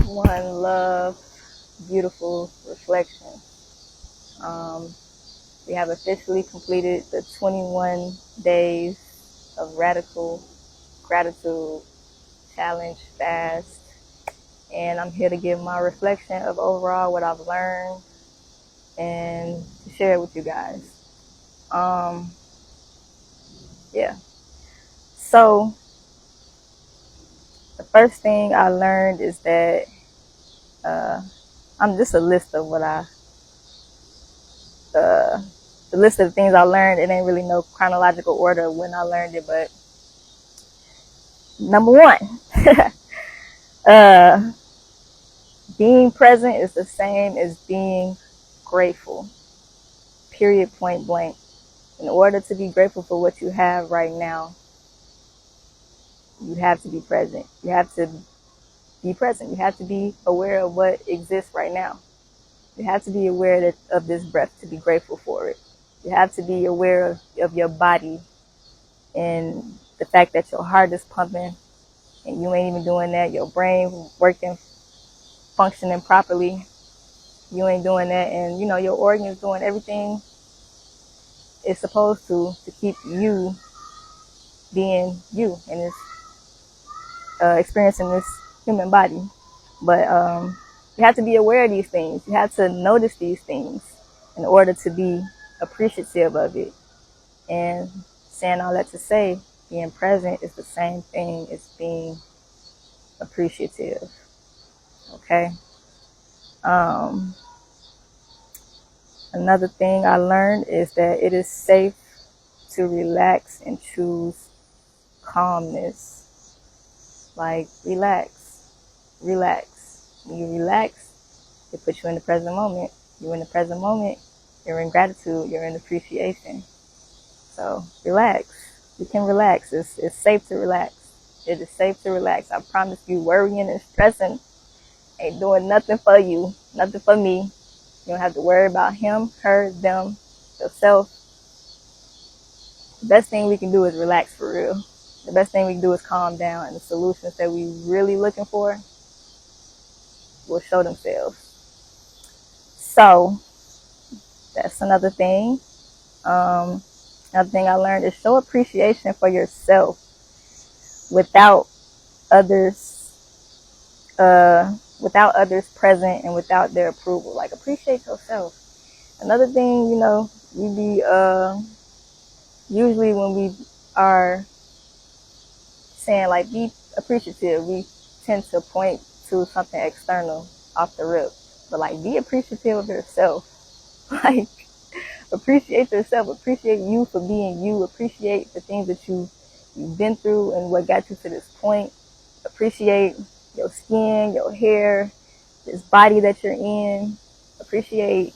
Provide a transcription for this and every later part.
One love, beautiful reflection. We have officially completed the 21 days of radical gratitude challenge fast, and I'm here to give my reflection of overall what I've learned and to share it with you guys. Yeah. So the first thing I learned is that I'm just a list of the list of things I learned. It ain't really no chronological order of when I learned it, but number one, uh, being present is the same as being grateful. Period, point blank. In order to be grateful for what you have right now, you have to be present. You have to be present. You have to be aware of what exists right now. You have to be aware of this breath to be grateful for it. You have to be aware of your body and the fact that your heart is pumping and you ain't even doing that. Your brain working, functioning properly. You ain't doing that. And, your organs doing everything it's supposed to keep you being you and this experiencing this human body. But you have to be aware of these things. You have to notice these things in order to be appreciative of it. And saying all that to say, being present is the same thing as being appreciative. Okay. Another thing I learned is that it is safe to relax and choose calmness. Like, relax. When you relax, it puts you in the present moment. You're in the present moment. You're in gratitude. You're in appreciation. So relax. You can relax. It's safe to relax. It is safe to relax. I promise you, worrying and stressing ain't doing nothing for you, nothing for me. You don't have to worry about him, her, them, yourself. The best thing we can do is relax for real. The best thing we can do is calm down, and the solutions that we really looking for will show themselves. So that's another thing. Another thing I learned is show appreciation for yourself without others, without others present and without their approval. Like, appreciate yourself. Another thing, we be usually when we are saying like be appreciative, we tend to point to something external off the rip. But like, be appreciative of yourself. Like, appreciate yourself. Appreciate you for being you. Appreciate the things that you've been through and what got you to this point. Appreciate your skin, your hair, this body that you're in. Appreciate,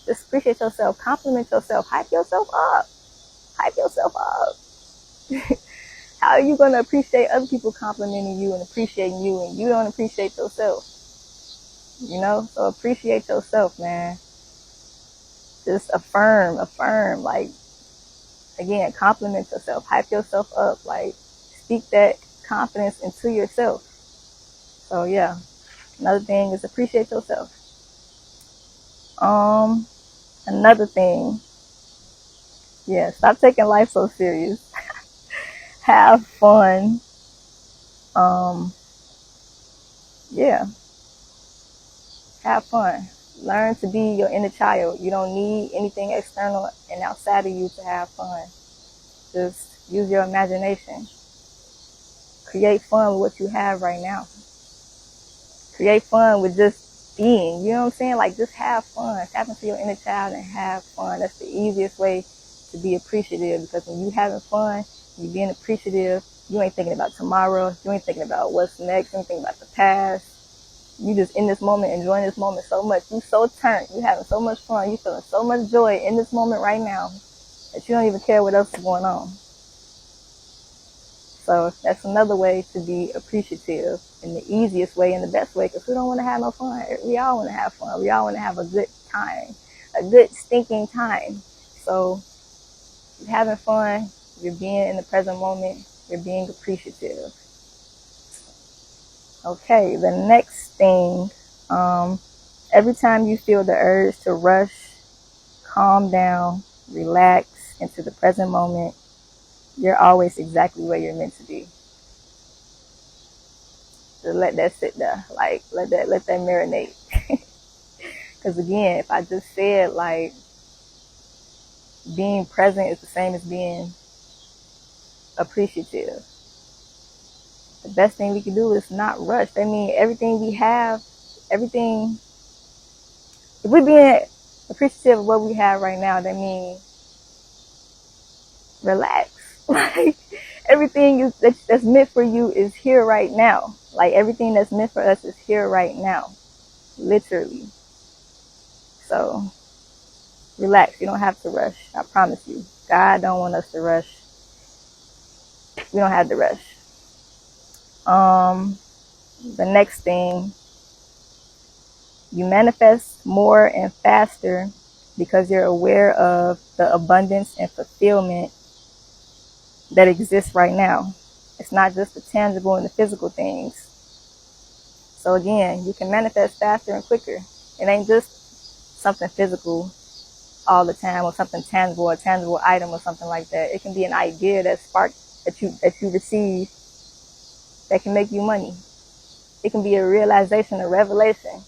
just appreciate yourself. Compliment yourself. Hype yourself up. Hype yourself up. How are you going to appreciate other people complimenting you and appreciating you and you don't appreciate yourself? So appreciate yourself, man. Just affirm, like, again, compliment yourself, hype yourself up, like, speak that confidence into yourself. So yeah, another thing is appreciate yourself. Another thing, yeah, stop taking life so serious. Have fun. Yeah, have fun. Learn to be your inner child. You don't need anything external and outside of you to have fun. Just use your imagination. Create fun with what you have right now. Create fun with just being. You know what I'm saying? Like, just have fun. Tap into your inner child and have fun. That's the easiest way to be appreciative, because when you having fun, you being appreciative, you ain't thinking about tomorrow. You ain't thinking about what's next. You ain't thinking about the past. You just in this moment, enjoying this moment so much. You so turned. You having so much fun. You feeling so much joy in this moment right now that you don't even care what else is going on. So that's another way to be appreciative, in the easiest way and the best way, because we don't want to have no fun. We all want to have fun. We all want to have a good time, a good stinking time. So you're having fun, you're being in the present moment, you're being appreciative. Okay, the next thing, every time you feel the urge to rush, calm down, relax into the present moment, you're always exactly where you're meant to be. Just let that sit there. Like, let that marinate. Because again, if I just said, like, being present is the same as being appreciative, the best thing we can do is not rush. I mean, everything we have, everything, if we're being appreciative of what we have right now, that means relax. Like, everything that's meant for you is here right now. Like, everything that's meant for us is here right now. Literally. So, relax. You don't have to rush. I promise you. God don't want us to rush. We don't have to rush. The next thing, you manifest more and faster because you're aware of the abundance and fulfillment that exists right now. It's not just the tangible and the physical things. So again, you can manifest faster and quicker. It ain't just something physical all the time, or something tangible, a tangible item or something like that. It can be an idea that sparked that you receive that can make you money. It can be a realization, a revelation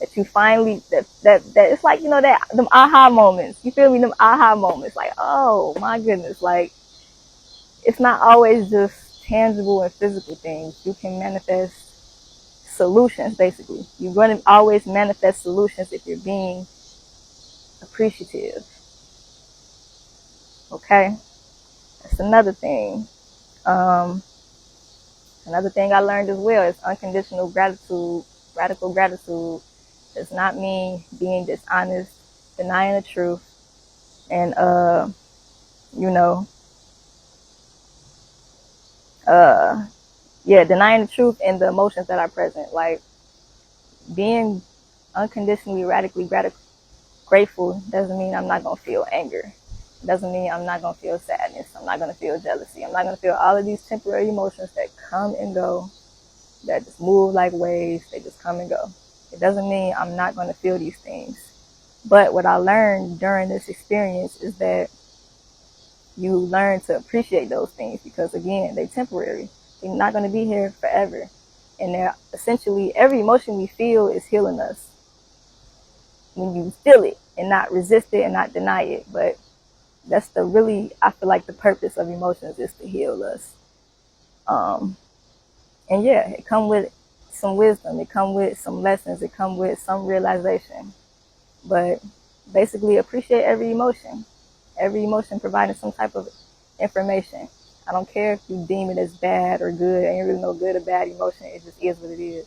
that you finally that it's like, you know, that them aha moments. You feel me? Them aha moments. Like, oh my goodness, like, it's not always just tangible and physical things. You can manifest solutions, basically. You're going to always manifest solutions if you're being appreciative. Okay? That's another thing. Another thing I learned as well is unconditional gratitude. Radical gratitude does not mean being dishonest, denying the truth, and you know, denying the truth and the emotions that are present. Like, being unconditionally, radically grateful doesn't mean I'm not gonna feel anger. It doesn't mean I'm not gonna feel sadness. I'm not gonna feel jealousy. I'm not gonna feel all of these temporary emotions that come and go, that just move like waves. They just come and go. It doesn't mean I'm not gonna feel these things. But what I learned during this experience is that you learn to appreciate those things, because again, they're temporary. They're not going to be here forever. And they're essentially, every emotion we feel is healing us when you feel it and not resist it and not deny it. But that's I feel like the purpose of emotions is to heal us. And yeah, it comes with some wisdom. It comes with some lessons. It comes with some realization. But basically, appreciate every emotion. Every emotion providing some type of information. I don't care if you deem it as bad or good. Ain't really no good or bad emotion. It just is what it is.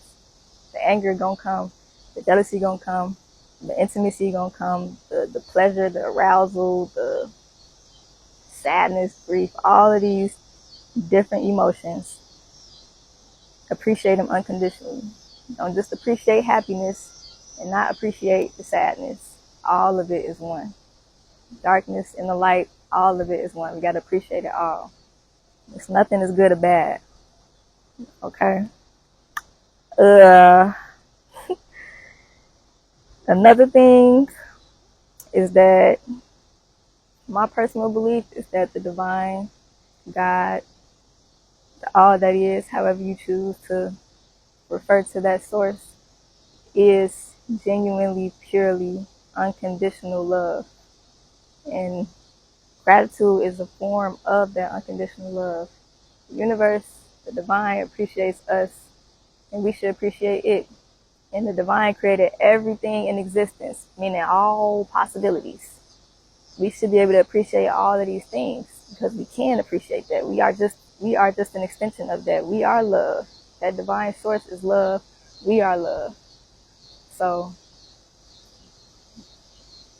The anger gonna come. The jealousy gonna come. The intimacy gonna come. The pleasure, the arousal, the sadness, grief, all of these different emotions. Appreciate them unconditionally. Don't just appreciate happiness and not appreciate the sadness. All of it is one. Darkness and the light, all of it is one. We got to appreciate it all. It's nothing is good or bad. Okay. Another thing is that my personal belief is that the divine, God, all that is, however you choose to refer to that source, is genuinely, purely, unconditional love. And gratitude is a form of that unconditional love. The universe, the divine, appreciates us, and we should appreciate it. And the divine created everything in existence, meaning all possibilities. We should be able to appreciate all of these things because we can appreciate that. We are just an extension of that. We are love. That divine source is love. We are love. So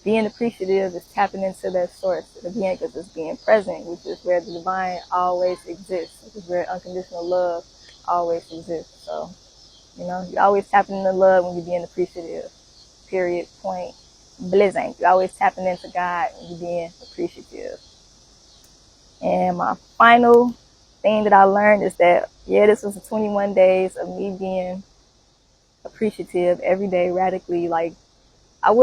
being appreciative is tapping into that source again, because it's being present, which is where the divine always exists, which is where unconditional love always exists. So, you know, you're always tapping into love when you're being appreciative. Period. Point. Blizzing. You're always tapping into God when you're being appreciative. And my final thing that I learned is that, this was the 21 days of me being appreciative every day, radically. Like I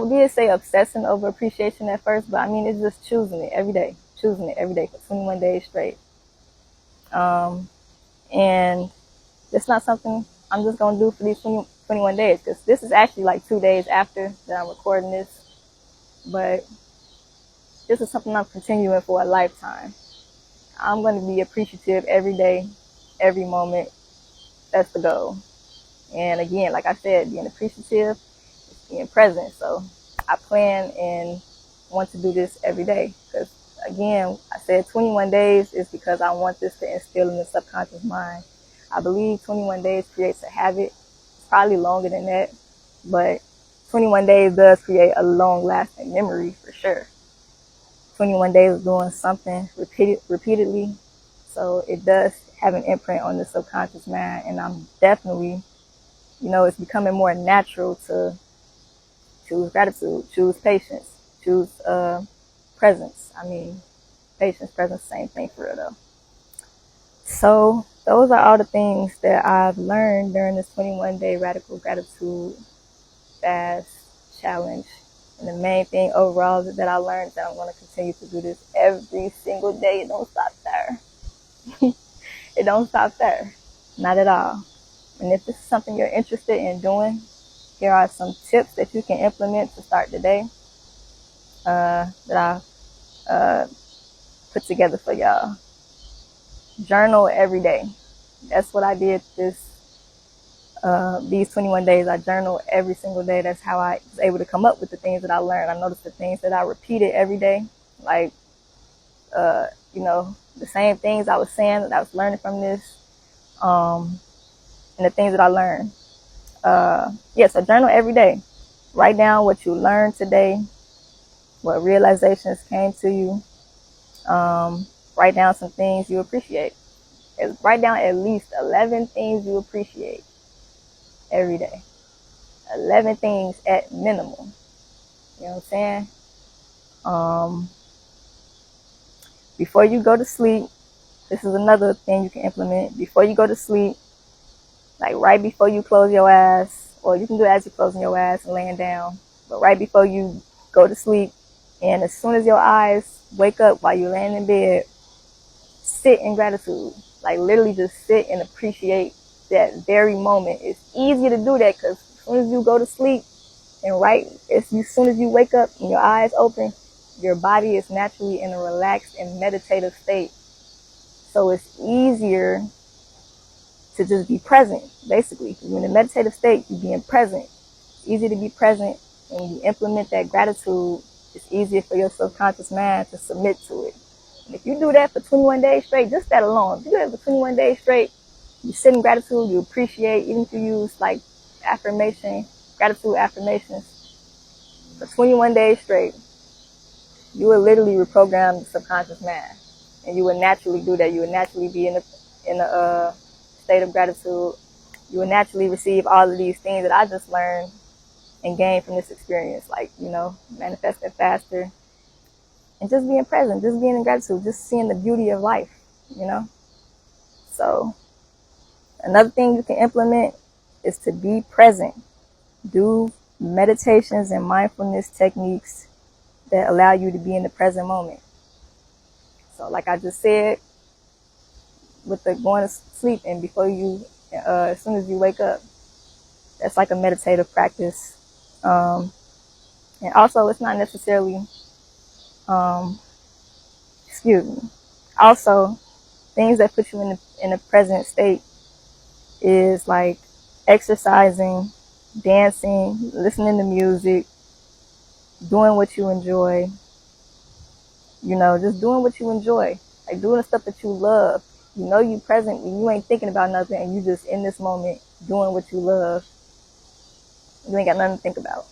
did say obsessing over appreciation at first, but I mean, it's just choosing it every day for 21 days straight. And it's not something I'm just going to do for these 21 days, because this is actually like 2 days after that I'm recording this. But this is something I'm continuing for a lifetime. I'm going to be appreciative every day, every moment. That's the goal. And again, like I said, being appreciative is being present. So I plan and want to do this every day, because again, I said 21 days is because I want this to instill in the subconscious mind. I believe 21 days creates a habit. It's probably longer than that, but 21 days does create a long-lasting memory for sure. 21 days of doing something repeatedly, so it does have an imprint on the subconscious mind. And I'm definitely, it's becoming more natural to choose gratitude, choose patience, choose presence. I mean, patience, presence, same thing for real though. So those are all the things that I've learned during this 21-day radical gratitude fast challenge. And the main thing overall that I learned is that I'm going to continue to do this every single day. It don't stop there. It don't stop there. Not at all. And if this is something you're interested in doing, here are some tips that you can implement to start the day that I put together for y'all. Journal every day. That's what I did these 21 days. I journal every single day. That's how I was able to come up with the things that I learned. I noticed the things that I repeated every day, like the same things I was saying that I was learning from this, and the things that I learned. So journal every day. Write down what you learned today, what realizations came to you. Write down some things you appreciate. Write down at least 11 things you appreciate every day. 11 things at minimum. You know what I'm saying? Before you go to sleep, this is another thing you can implement. Before you go to sleep, like right before you close your eyes, or you can do it as you're closing your eyes and laying down, but right before you go to sleep, and as soon as your eyes wake up while you're laying in bed, sit in gratitude. Like literally just sit and appreciate that very moment. It's easy to do that because as soon as you go to sleep and as soon as you wake up and your eyes open, your body is naturally in a relaxed and meditative state. So it's easier to just be present, basically. When you're in a meditative state, you're being present. It's easy to be present, and when you implement that gratitude, it's easier for your subconscious mind to submit to it. And if you do that for 21 days straight, just that alone, if you do that for 21 days straight, you sit in gratitude, you appreciate, even if you use like gratitude affirmations for 21 days straight, you will literally reprogram the subconscious mind. And you would naturally do that. You would naturally be in a state of gratitude. You would naturally receive all of these things that I just learned and gained from this experience, like, manifesting faster and just being present, just being in gratitude, just seeing the beauty of life, So another thing you can implement is to be present. Do meditations and mindfulness techniques that allow you to be in the present moment. So like I just said, with the going to sleep and before as soon as you wake up, that's like a meditative practice. And also it's not necessarily, also things that put you in a present state is like exercising, dancing, listening to music, doing what you enjoy, just doing what you enjoy, like doing the stuff that you love. You present when you ain't thinking about nothing and you just in this moment doing what you love. You ain't got nothing to think about.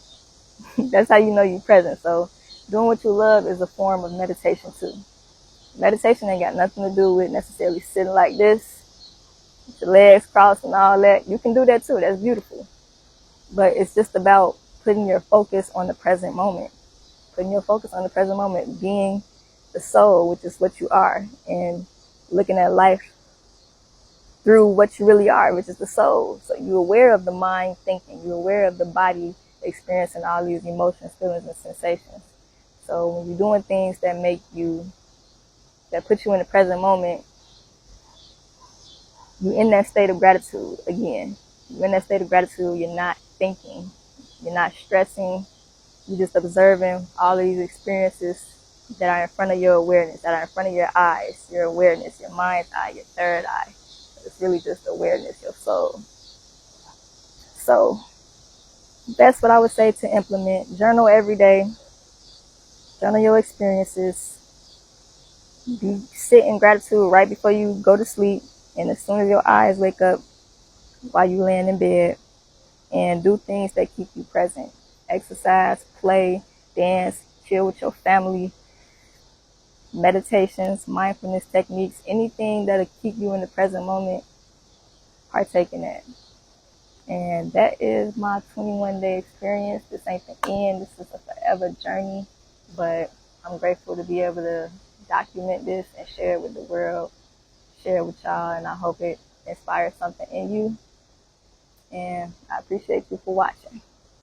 That's how you know you present. So doing what you love is a form of meditation too. Meditation ain't got nothing to do with necessarily sitting like this, with your legs crossed and all that. You can do that too. That's beautiful. But it's just about putting your focus on the present moment. Putting your focus on the present moment, being the soul, which is what you are, and looking at life through what you really are, which is the soul. So you're aware of the mind thinking, you're aware of the body experiencing all these emotions, feelings, and sensations. So when you're doing things that that put you in the present moment, you're in that state of gratitude again. You're in that state of gratitude, you're not thinking, you're not stressing, you're just observing all of these experiences that are in front of your awareness, that are in front of your eyes, your awareness, your mind's eye, your third eye. It's really just awareness, your soul. So that's what I would say to implement. Journal every day. Journal your experiences. Sit in gratitude right before you go to sleep, and as soon as your eyes wake up while you laying in bed, and do things that keep you present. Exercise, play, dance, chill with your family, meditations, mindfulness techniques, anything that'll keep you in the present moment, partake in that. And that is my 21-day experience. This ain't the end. This is a forever journey. But I'm grateful to be able to document this and share it with the world, share it with y'all, and I hope it inspires something in you. And I appreciate you for watching.